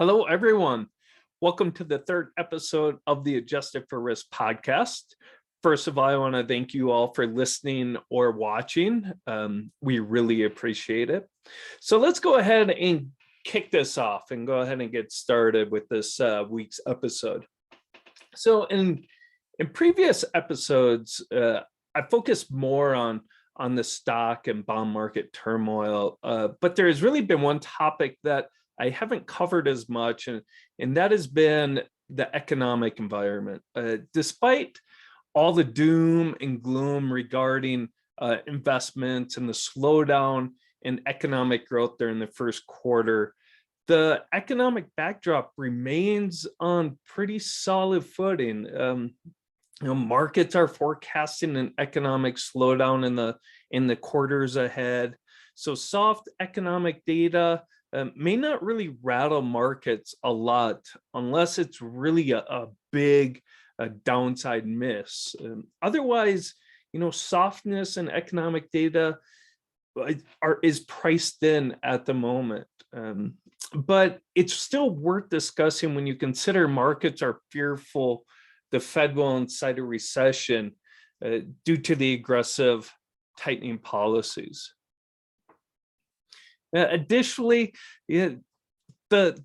Hello, everyone. Welcome to the third episode of the Adjusted for Risk podcast. First of all, I want to thank you all for listening or watching. We really appreciate it. So let's go ahead and kick this off and go ahead and get started with this week's episode. So in previous episodes, I focused more on the stock and bond market turmoil, but there has really been one topic that I haven't covered as much, and that has been the economic environment. Despite all the doom and gloom regarding investments and the slowdown in economic growth during the first quarter, the economic backdrop remains on pretty solid footing. Markets are forecasting an economic slowdown in the quarters ahead. So soft economic data may not really rattle markets a lot unless it's really a big downside miss. Otherwise, softness in economic data is priced in at the moment. But it's still worth discussing when you consider markets are fearful the Fed will incite a recession due to the aggressive tightening policies. Additionally, the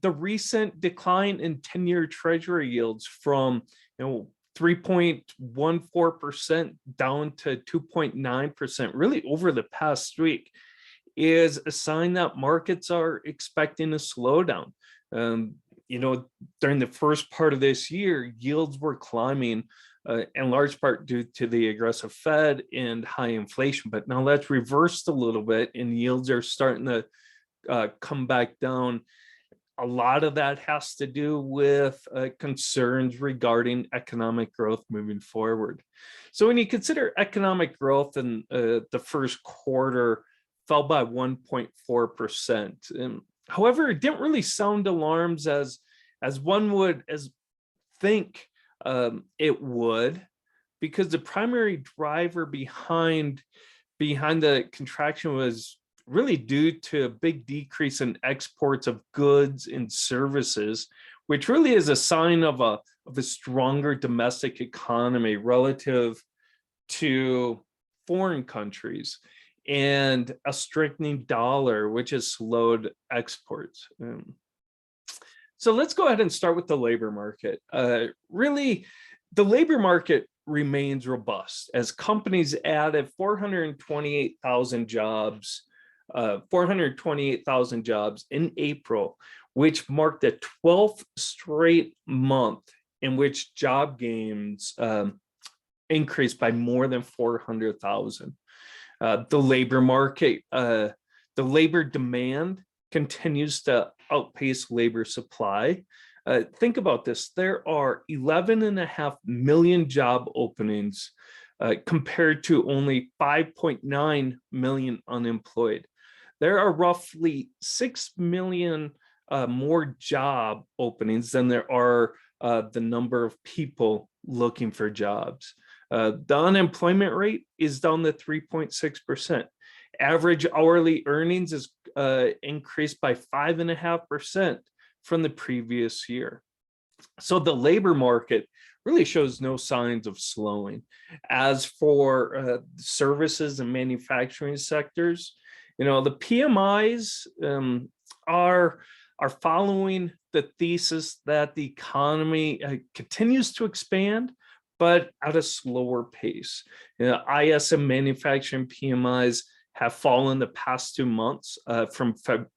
recent decline in 10-year Treasury yields from 3.14% down to 2.9% really over the past week is a sign that markets are expecting a slowdown. During the first part of this year, yields were climbing in large part due to the aggressive Fed and high inflation. But now that's reversed a little bit and yields are starting to come back down. A lot of that has to do with concerns regarding economic growth moving forward. So when you consider economic growth in the first quarter fell by 1.4%. However, it didn't really sound alarms as one would think it would, because the primary driver behind the contraction was really due to a big decrease in exports of goods and services, which really is a sign of a stronger domestic economy relative to foreign countries, and a strengthening dollar, which has slowed exports. So let's go ahead and start with the labor market. Really, the labor market remains robust as companies added 428,000 jobs in April, which marked the 12th straight month in which job gains increased by more than 400,000. The labor market, the labor demand continues to outpace labor supply. Think about this. There are 11.5 million job openings compared to only 5.9 million unemployed. There are roughly 6 million more job openings than there are the number of people looking for jobs. The unemployment rate is down to 3.6%. Average hourly earnings is increased by 5.5% from the previous year. So the labor market really shows no signs of slowing. As for services and manufacturing sectors, the PMIs are following the thesis that the economy continues to expand, but at a slower pace. ISM manufacturing PMIs have fallen the past 2 months from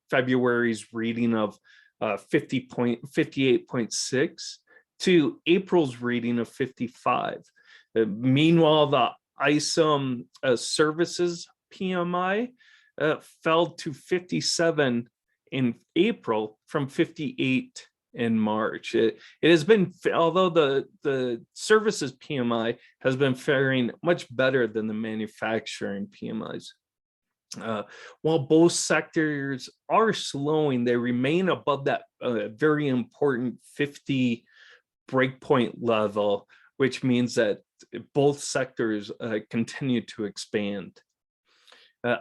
February's reading of 58.6 to April's reading of 55. Meanwhile, the ISM services PMI fell to 57 in April from 58 in March. It has been, although the services PMI has been faring much better than the manufacturing PMIs. While both sectors are slowing, they remain above that very important 50 breakpoint level, which means that both sectors continue to expand.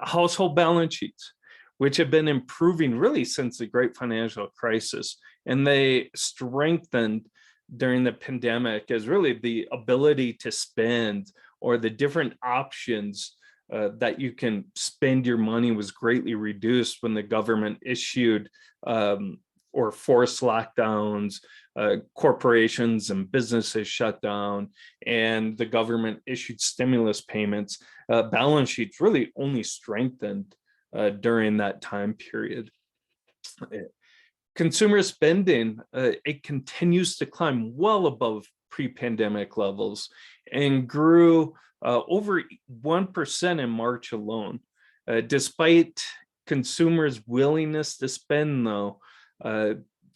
Household balance sheets. which have been improving really since the great financial crisis. And they strengthened during the pandemic as really the ability to spend, or the different options that you can spend your money was greatly reduced when the government issued or forced lockdowns, corporations and businesses shut down, and the government issued stimulus payments. Balance sheets really only strengthened during that time period. Consumer spending, it continues to climb well above pre-pandemic levels and grew over 1% in March alone. Despite consumers' willingness to spend, though,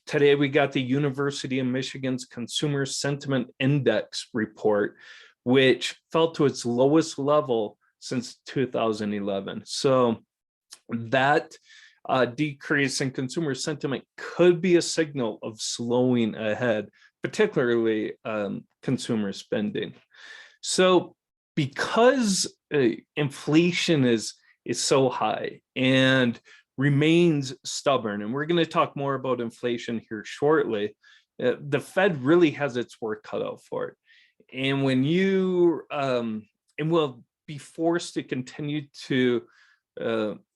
today we got the University of Michigan's Consumer Sentiment Index report, which fell to its lowest level since 2011. So that decrease in consumer sentiment could be a signal of slowing ahead, particularly consumer spending. So because inflation is so high and remains stubborn, and we're going to talk more about inflation here shortly, the Fed really has its work cut out for it. And when you and will be forced to continue to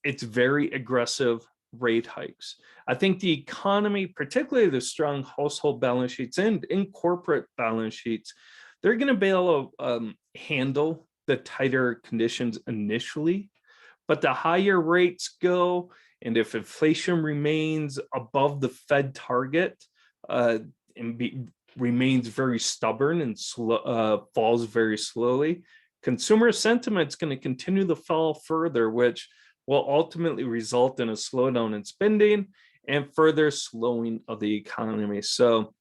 its very aggressive rate hikes. I think the economy, particularly the strong household balance sheets and in corporate balance sheets, they're going to be able to handle the tighter conditions initially. But the higher rates go, and if inflation remains above the Fed target remains very stubborn and falls very slowly, consumer sentiment is going to continue to fall further, which will ultimately result in a slowdown in spending and further slowing of the economy. So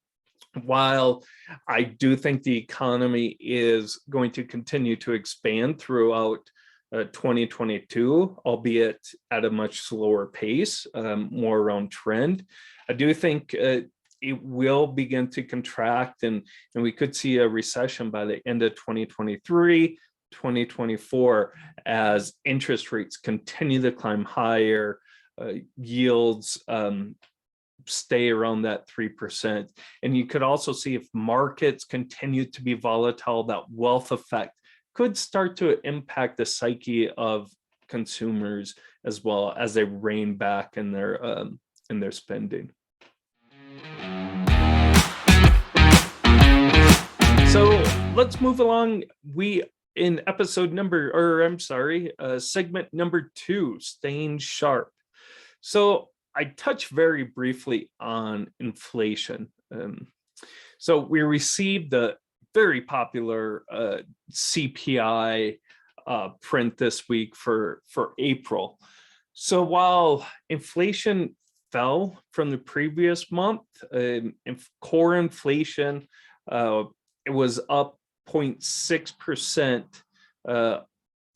while I do think the economy is going to continue to expand throughout 2022, albeit at a much slower pace, more around trend, I do think it will begin to contract, and we could see a recession by the end of 2023, 2024, as interest rates continue to climb higher, yields stay around that 3%. And you could also see, if markets continue to be volatile, that wealth effect could start to impact the psyche of consumers as well, as they rein back in their spending. So let's move along. We in segment number 2, staying sharp. So I touched very briefly on inflation. So we received the very popular CPI print this week for April. So while inflation fell from the previous month, core inflation, it was up 0.6%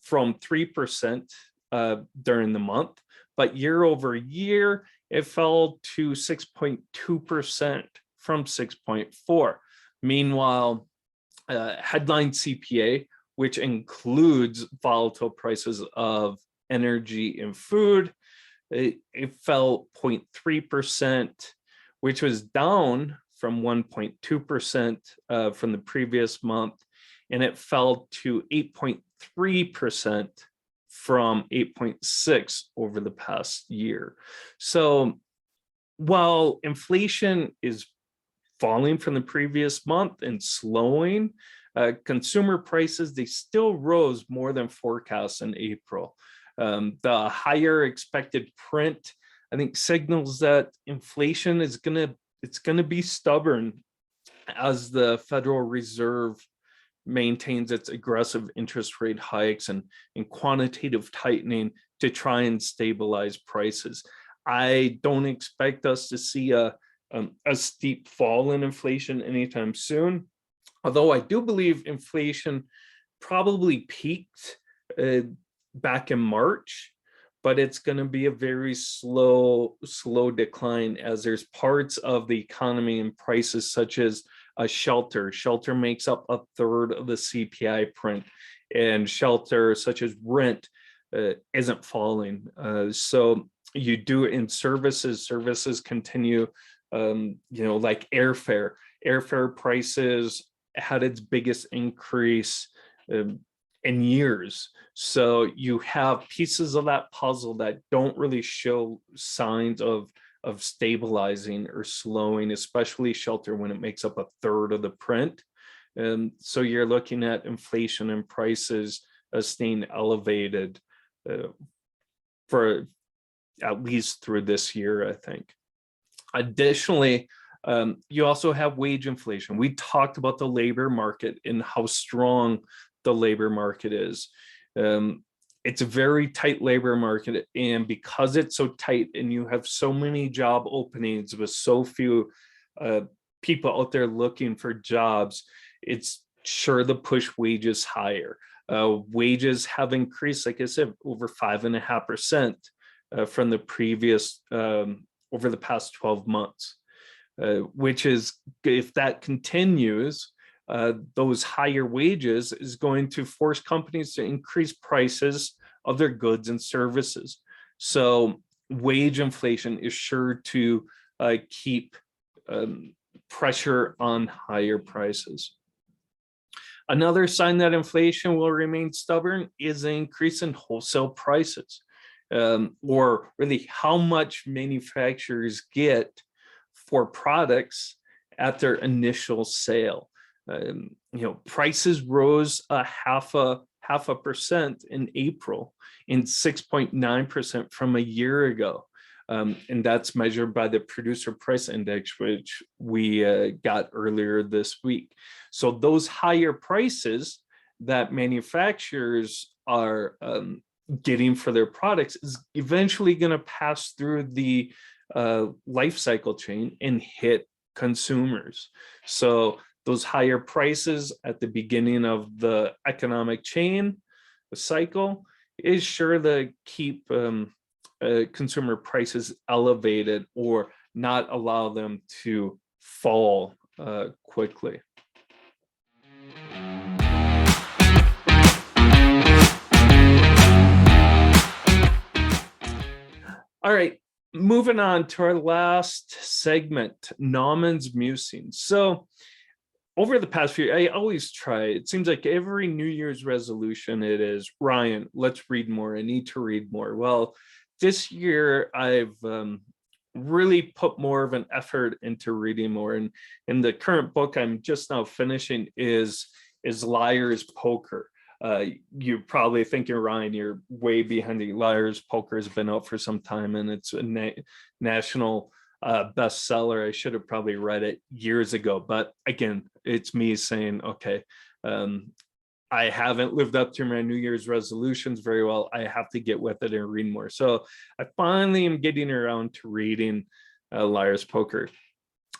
from 3% during the month, but year over year, it fell to 6.2% from 6.4. Meanwhile, headline CPI, which includes volatile prices of energy and food, it fell 0.3%, which was down from 1.2% from the previous month, and it fell to 8.3% from 8.6% over the past year. So while inflation is falling from the previous month and slowing, consumer prices, they still rose more than forecast in April. The higher expected print, I think, signals that inflation is gonna be stubborn as the Federal Reserve maintains its aggressive interest rate hikes and quantitative tightening to try and stabilize prices. I don't expect us to see a steep fall in inflation anytime soon, although I do believe inflation probably peaked back in March, but it's going to be a very slow decline, as there's parts of the economy and prices such as shelter. Shelter makes up a third of the CPI print, and shelter such as rent isn't falling. So You do it in services. Services continue, like airfare prices had its biggest increase in years. So you have pieces of that puzzle that don't really show signs of stabilizing or slowing, especially shelter when it makes up a third of the print. And so you're looking at inflation and prices staying elevated for at least through this year, I think. Additionally, you also have wage inflation. We talked about the labor market and how strong the labor market is. It's a very tight labor market, and because it's so tight and you have so many job openings with so few people out there looking for jobs, it's sure to push wages higher. Wages have increased, like I said, over 5.5% from the previous over the past 12 months, which is, if that continues, those higher wages is going to force companies to increase prices of their goods and services. So wage inflation is sure to keep pressure on higher prices. Another sign that inflation will remain stubborn is an increase in wholesale prices, or really how much manufacturers get for products at their initial sale. Prices rose a half a percent in April and 6.9% from a year ago. And that's measured by the producer price index, which we got earlier this week. So those higher prices that manufacturers are getting for their products is eventually going to pass through the life cycle chain and hit consumers. So those higher prices at the beginning of the economic chain, the cycle, is sure to keep consumer prices elevated or not allow them to fall quickly. All right, moving on to our last segment, Nauman's Musings. So over the past few, I always try, it seems like every New Year's resolution it is, Ryan, let's read more. I need to read more. Well, this year I've really put more of an effort into reading more. And the current book I'm just now finishing is Liar's Poker. You're probably thinking, Ryan, you're way behind. The Liar's Poker has been out for some time, and it's a national bestseller. I should have probably read it years ago, but again, it's me saying, okay, I haven't lived up to my New Year's resolutions very well. I have to get with it and read more. So I finally am getting around to reading Liar's Poker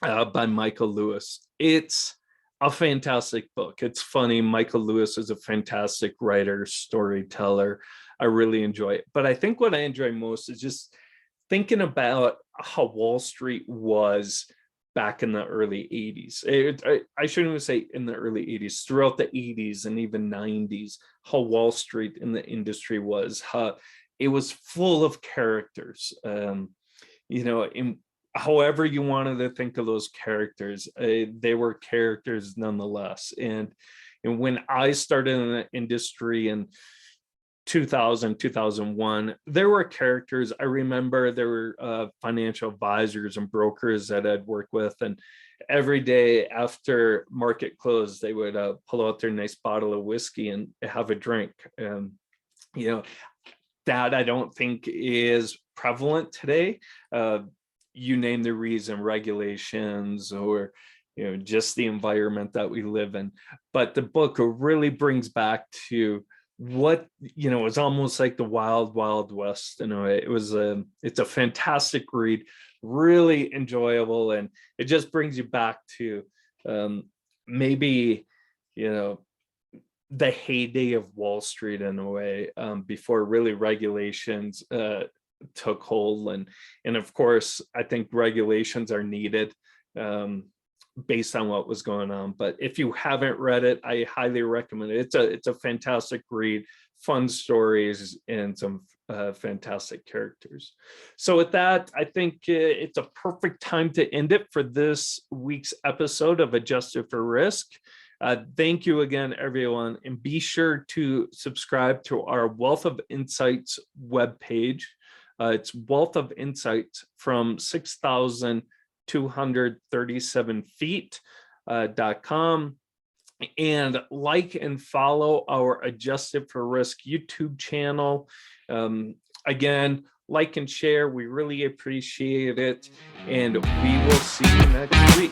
by Michael Lewis. It's a fantastic book. It's funny. Michael Lewis is a fantastic writer, storyteller. I really enjoy it. But I think what I enjoy most is just thinking about how Wall Street was back in the early 80s. I shouldn't even say in the early 80s, throughout the 80s and even 90s, how Wall Street in the industry was, how it was full of characters. However you wanted to think of those characters, they were characters nonetheless. And when I started in the industry in 2000, 2001, there were characters. I remember there were financial advisors and brokers that I'd work with, and every day after market close, they would pull out their nice bottle of whiskey and have a drink. That I don't think is prevalent today. You name the reason, regulations or just the environment that we live in. But the book really brings back to what it's almost like the wild west. It's a fantastic read, really enjoyable, and it just brings you back to maybe the heyday of Wall Street in a way, before really regulations took hold. And of course I think regulations are needed, based on what was going on. But if you haven't read it, I highly recommend it. It's a fantastic read, fun stories, and some fantastic characters. So with that, I think it's a perfect time to end it for this week's episode of Adjusted for Risk. Thank you again, everyone, and be sure to subscribe to our Wealth of Insights webpage. It's Wealth of Insights from 6,237 feet.com. And like and follow our Adjusted for Risk YouTube channel. Again, like and share. We really appreciate it. And we will see you next week.